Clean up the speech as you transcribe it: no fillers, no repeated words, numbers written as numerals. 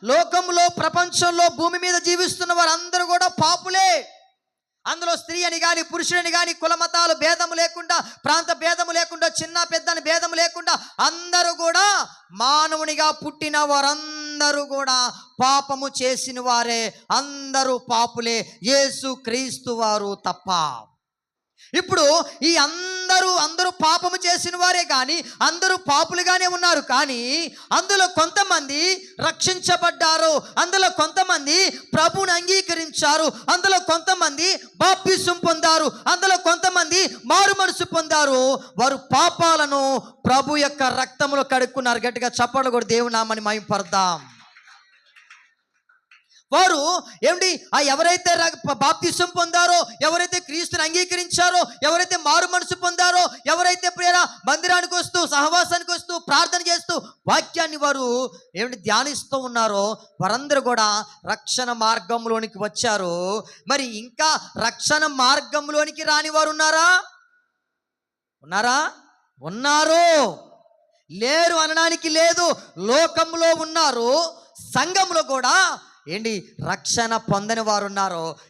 లోకంలో, ప్రపంచంలో, భూమి మీద జీవిస్తున్న వారందరూ కూడా పాపులే. అందులో స్త్రీ అని కానీ, పురుషుడని కానీ, కుల మతాలు భేదము లేకుండా, ప్రాంత భేదము లేకుండా, చిన్న పెద్దని భేదము లేకుండా అందరూ కూడా మానవునిగా పుట్టిన వారందరూ కూడా పాపము చేసిన వారే. అందరూ పాపులే, యేసు క్రీస్తు వారు తప్ప. ఇప్పుడు ఈ అందరూ పాపము చేసిన వారే కానీ అందరూ పాపులుగానే ఉన్నారు. కానీ అందులో కొంతమంది రక్షించబడ్డారు, అందులో కొంతమంది ప్రభువుని అంగీకరించారు, అందులో కొంతమంది బాప్తిసం పొందారు, అందులో కొంతమంది మారు మనసు పొందారు. వారు పాపాలను ప్రభు యొక్క రక్తములో కడుక్కున్నారు. గట్టిగా చప్పట్లు కొట్టి దేవుని నామమును మహిమపరదాం. వారు ఏమిటి, ఎవరైతే బాప్తిసం పొందారో, ఎవరైతే క్రీస్తుని అంగీకరించారో, ఎవరైతే మారు మనసు పొందారో, ఎవరైతే ప్రేర మందిరానికి వస్తూ, సహవాసానికి వస్తూ, ప్రార్థన చేస్తూ వాక్యాన్ని వారు ఏమిటి ధ్యానిస్తూ ఉన్నారో, వారందరూ కూడా రక్షణ మార్గంలోనికి వచ్చారు. మరి ఇంకా రక్షణ మార్గంలోనికి రాని వారు ఉన్నారా? ఉన్నారు. లేరు అనడానికి లేదు. లోకంలో ఉన్నారు, సంఘంలో కూడా రక్షణ పొందని వారు ఉన్నారు.